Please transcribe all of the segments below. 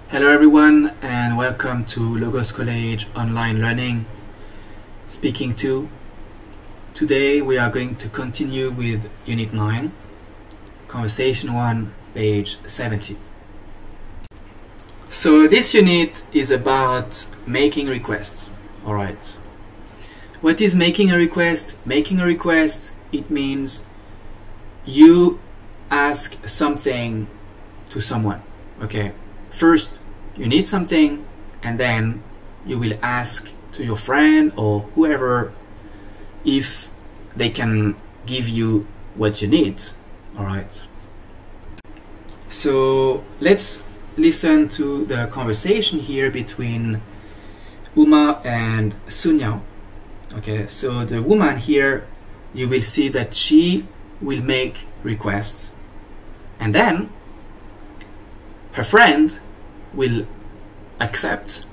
Hello everyone and welcome to Logos College Online Learning Speaking 2. Today we are going to continue with Unit 9, Conversation 1, page 70. So this unit is about making requests. Alright. What is making a request? Making a request, it means you ask something to someone. Okay. First, you need something, and then you will ask to your friend or whoever if they can give you what you need. Alright. So let's listen to the conversation here between Uma and Sunya. Okay, so the woman here, you will see that she will make requests, and then her friend will accept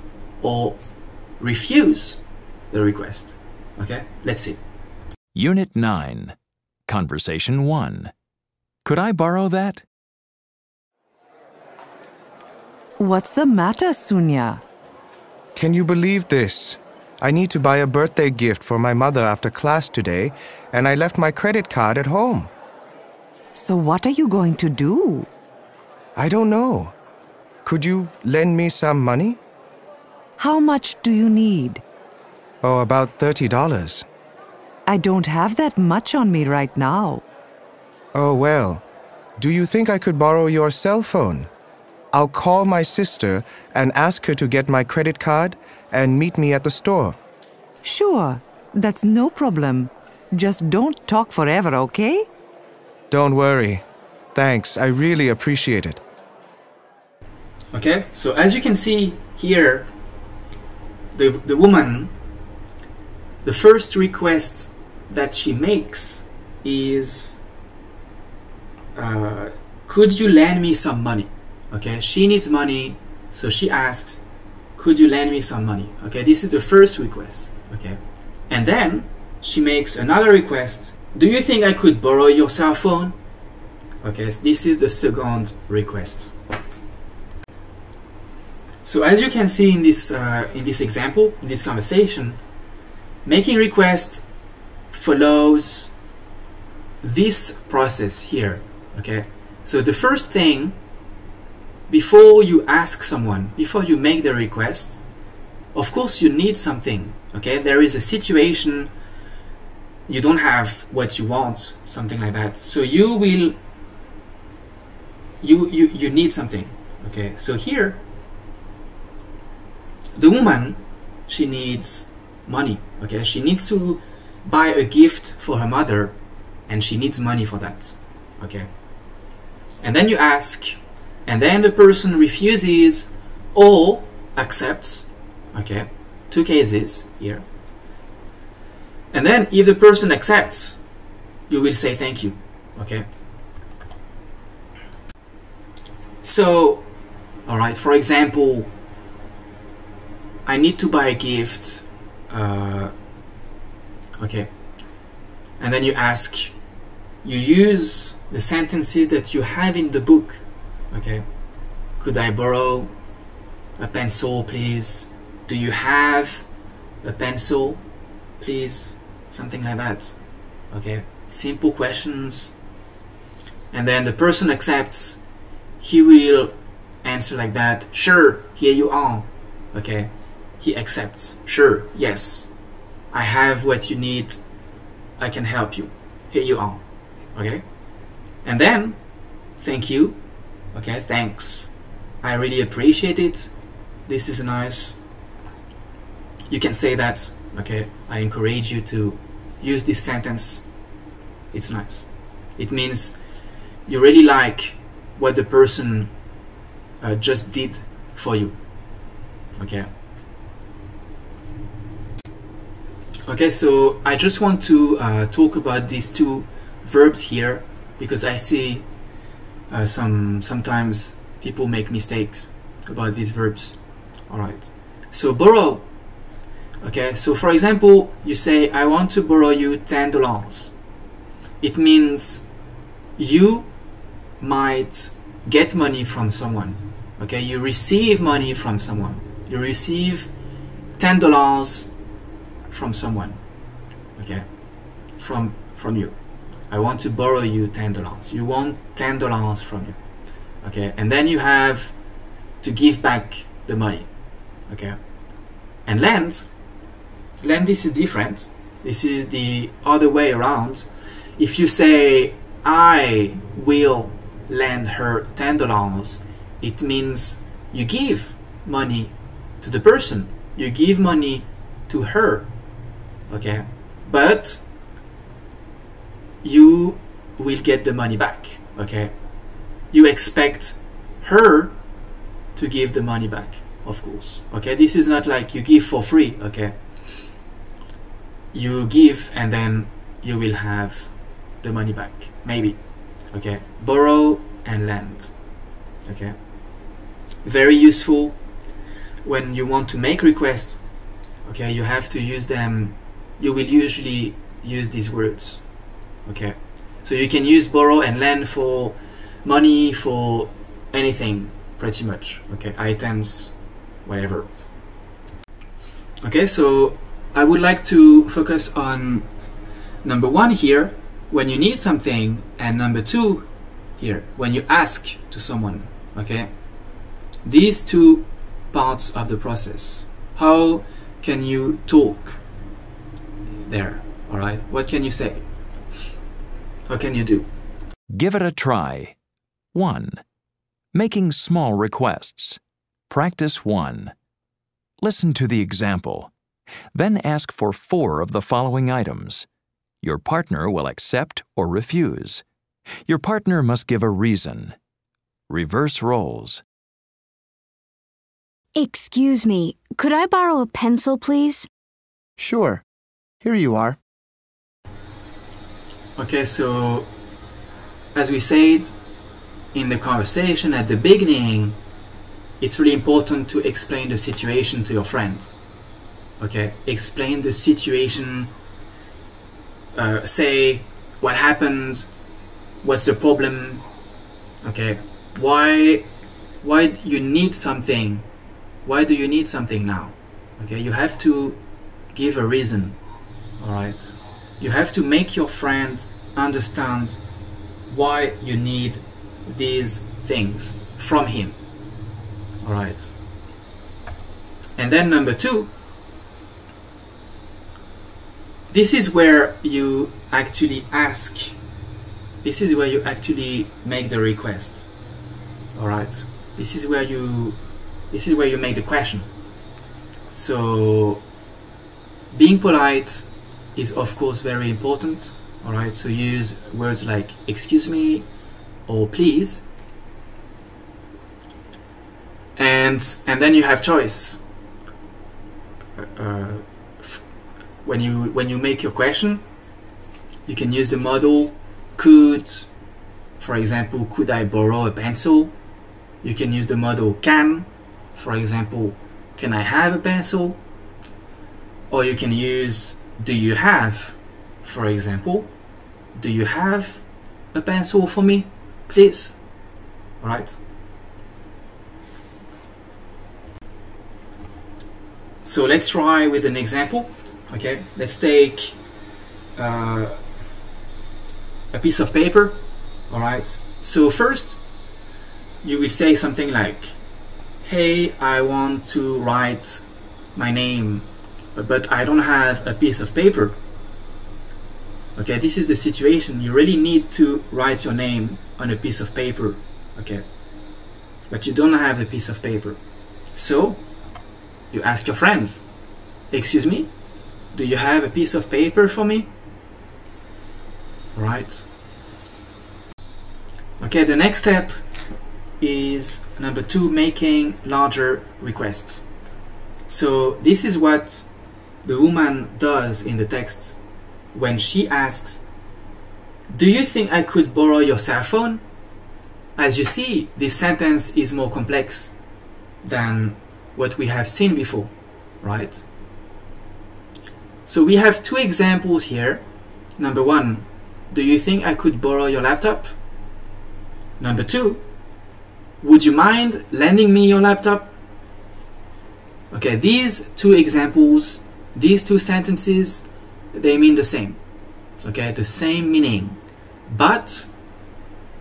or refuse the request. Okay, let's see. Unit 9, Conversation 1. Could I borrow that? What's the matter, Sunya? Can you believe this? I need to buy a birthday gift for my mother after class today, and I left my credit card at home. So what are you going to do? I don't know. Could you lend me some money? How much do you need? Oh, about $30. I don't have that much on me right now. Oh, well. Do you think I could borrow your cell phone? I'll call my sister and ask her to get my credit card and meet me at the store. Sure, that's no problem. Just don't talk forever, okay? Don't worry. Thanks, I really appreciate it. Okay, so as you can see here, the woman, the first request that she makes is could you lend me some money? Okay, she needs money, so she asked, could you lend me some money? Okay, this is the first request. Okay, and then she makes another request. Do you think I could borrow your cell phone? Okay, this is the second request. So as you can see in this example, in this conversation, making request follows this process here. Okay, so the first thing, before you ask someone, before you make the request, of course you need something. Okay, there is a situation, you don't have what you want, something like that. So you will, you need something. Okay, so here, the woman, she needs money. Okay, she needs to buy a gift for her mother, and she needs money for that. Okay, and then you ask, and then the person refuses or accepts. Okay, two cases here. And then if the person accepts, you will say thank you. Okay, so all right, for example, I need to buy a gift, okay, and then you ask, you use the sentences that you have in the book. Okay, could I borrow a pencil, please? Do you have a pencil, please? Something like that. Okay, simple questions. And then the person accepts, he will answer like that, sure, here you are. Okay, he accepts, sure, yes, I have what you need, I can help you, here you are. Okay, and then thank you. Okay, thanks, I really appreciate it, this is nice. You can say that. Okay, I encourage you to use this sentence, it's nice. It means you really like what the person just did for you. Okay. Okay, so I just want to talk about these two verbs here, because I see sometimes people make mistakes about these verbs. Alright, so borrow. Okay, so for example, you say, I want to borrow you $10. It means you might get money from someone. Okay, you receive money from someone. You receive $10 from someone. Okay, from you. I want to borrow you $10. You want $10 from you. Okay, and then you have to give back the money. Okay, and lend, this is different. This is the other way around. If you say, I will lend her $10, it means you give money to the person. You give money to her. Okay, but you will get the money back. Okay, you expect her to give the money back, of course. Okay, this is not like you give for free. Okay, you give and then you will have the money back, maybe. Okay, borrow and lend. Okay, very useful when you want to make requests. Okay, you have to use them. You will usually use these words. Okay, so you can use borrow and lend for money, for anything pretty much. Okay, items, whatever. Okay, so I would like to focus on number 1 here, when you need something, and number 2 here, when you ask to someone. Okay, these 2 parts of the process. How can you talk there? All right, what can you say? What can you do? Give it a try. 1. Making small requests. Practice 1. Listen to the example. Then ask for 4 of the following items. Your partner will accept or refuse. Your partner must give a reason. Reverse roles. Excuse me, could I borrow a pencil, please? Sure. Here you are. Okay, so as we said in the conversation at the beginning, it's really important to explain the situation to your friend. Okay, explain the situation, say what happened, what's the problem, okay, why you need something, why do you need something now? Okay, you have to give a reason. All right, you have to make your friend understand why you need these things from him. All right, and then number 2, this is where you actually ask. This is where you actually make the request. All right, this is where you make the question. So being polite is of course very important. All right, so use words like excuse me or please, and then you have choice. When you make your question, you can use the model could. For example, could I borrow a pencil? You can use the model can. For example, can I have a pencil? Or you can use do you have? For example, do you have a pencil for me, please? All right. So let's try with an example. Okay, let's take a piece of paper. All right, so first you will say something like, hey, I want to write my name, but I don't have a piece of paper. Okay, this is the situation. You really need to write your name on a piece of paper. Okay, but you don't have a piece of paper. So you ask your friend, excuse me, do you have a piece of paper for me? Right. Okay, the next step is number 2, making larger requests. So this is what the woman does in the text when she asks, do you think I could borrow your cell phone? As you see, this sentence is more complex than what we have seen before, right? So we have 2 examples here. Number 1, do you think I could borrow your laptop? Number 2, would you mind lending me your laptop? Okay, these two examples, these two sentences, they mean the same. Okay, the same meaning, but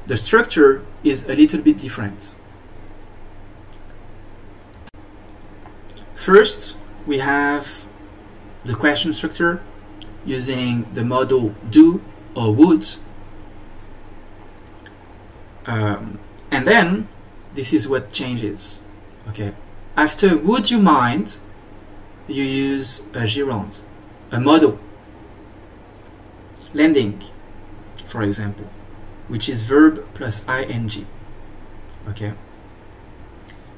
the structure is a little bit different. First, we have the question structure using the modal do or would. And then this is what changes. Okay, after would you mind, you use a gerund, a modal, lending, for example, which is verb plus ing. Okay,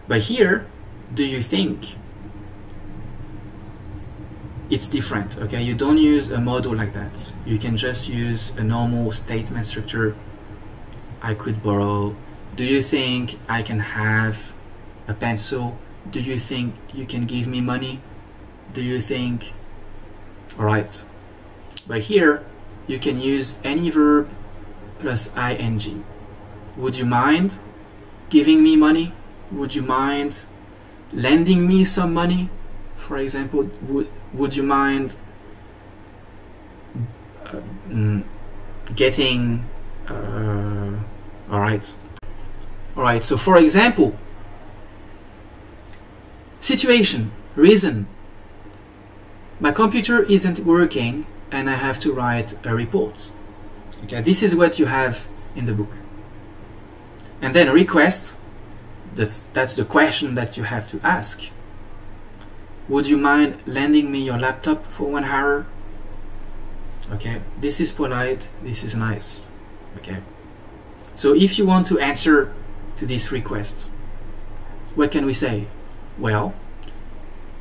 but here, do you think? It's different. Okay, you don't use a modal like that. You can just use a normal statement structure. I could borrow. Do you think I can have a pencil? Do you think you can give me money? Do you think? All right, but here you can use any verb plus ing. Would you mind giving me money? Would you mind lending me some money? For example, would you mind getting all right, so for example, situation, reason, my computer isn't working and I have to write a report. Okay, this is what you have in the book. And then request, that's the question that you have to ask. Would you mind lending me your laptop for 1 hour? Okay, this is polite, this is nice. Okay, so if you want to answer to this request, what can we say? Well,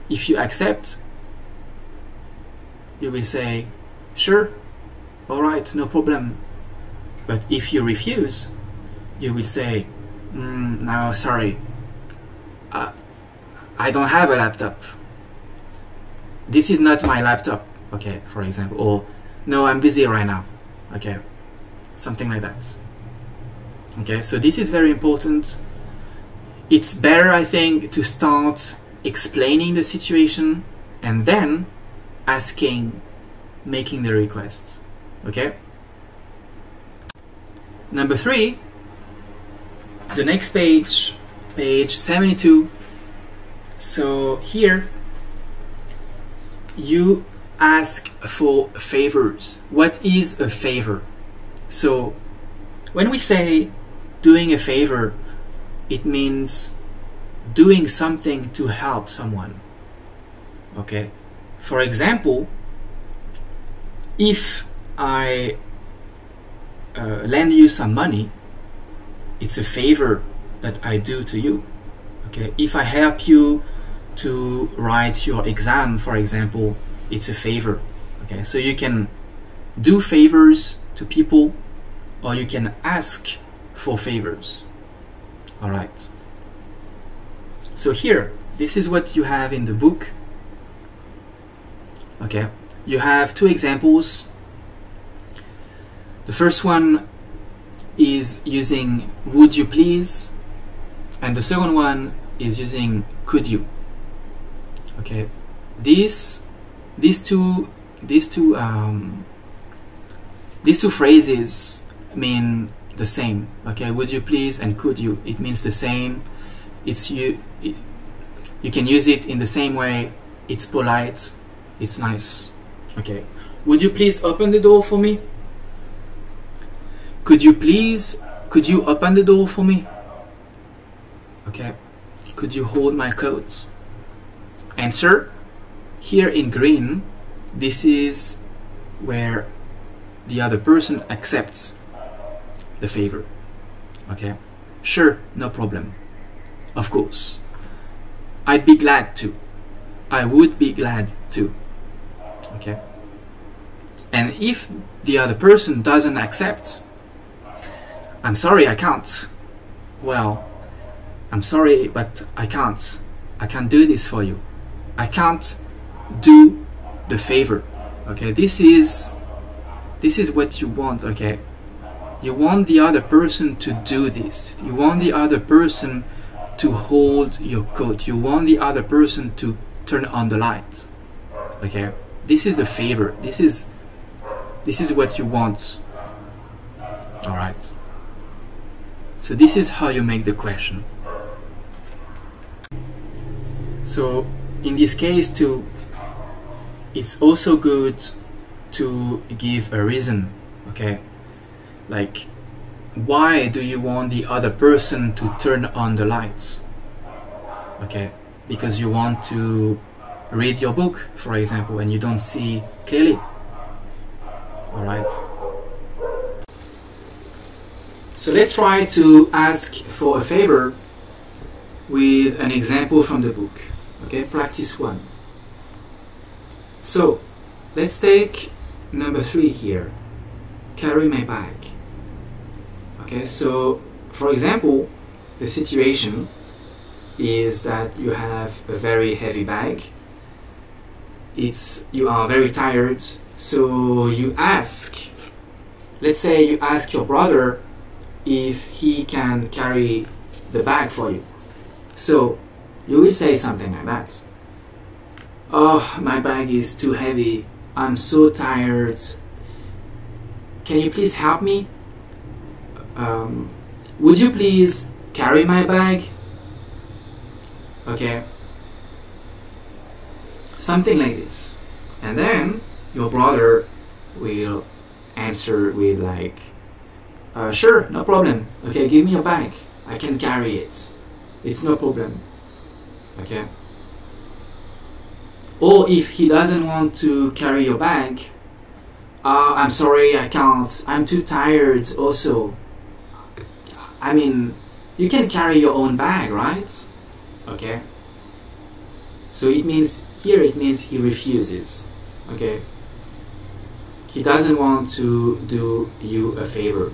if you accept, you will say, sure, all right, no problem. But if you refuse, you will say, no, sorry, I don't have a laptop. This is not my laptop, okay, for example, or no, I'm busy right now, okay, something like that. Okay, so this is very important. It's better, I think, to start explaining the situation and then making the request. Okay. Number 3, the next page, page 72. So here you ask for favors. What is a favor? So when we say doing a favor, it means doing something to help someone. Okay, for example, if I lend you some money, it's a favor that I do to you. Okay, if I help you to write your exam, for example, it's a favor. Okay, so you can do favors to people, or you can ask for favors. All right, so here, this is what you have in the book. Okay, you have 2 examples. The first one is using would you please, and the second one is using could you. Okay, these two phrases mean the same. Okay, would you please and could you, it means the same. You can use it in the same way. It's polite, it's nice. Okay, would you please open the door for me? Could you open the door for me? Okay, could you hold my coat? Answer, here in green, this is where the other person accepts the favor. Okay, sure, no problem, of course, I'd be glad to, I would be glad to. Okay, and if the other person doesn't accept, I'm sorry, I can't. Well, I'm sorry, but I can't do this for you. I can't do the favor. Okay, this is what you want. Okay, You want the other person to do this. You want the other person to hold your coat. You want the other person to turn on the light. Okay? This is the favor. This is what you want. Alright? So this is how you make the question. So in this case too, it's also good to give a reason, okay? Like, why do you want the other person to turn on the lights? Okay, because you want to read your book, for example, and you don't see clearly. Alright. So let's try to ask for a favor with an example from the book. Okay, practice 1. So, let's take number 3 here. Carry my bag. Okay, so for example, the situation is that you have a very heavy bag. You are very tired, so you ask, let's say you ask your brother if he can carry the bag for you. So you will say something like that. Oh, my bag is too heavy. I'm so tired. Can you please help me? Would you please carry my bag? Okay. Something like this. And then your brother will answer with like, sure, no problem. Okay, give me your bag. I can carry it. It's no problem. Okay. Or if he doesn't want to carry your bag, I'm sorry, I can't. I'm too tired also. I mean, you can carry your own bag, right? Okay. So it means he refuses. Okay. He doesn't want to do you a favor.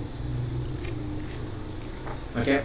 Okay.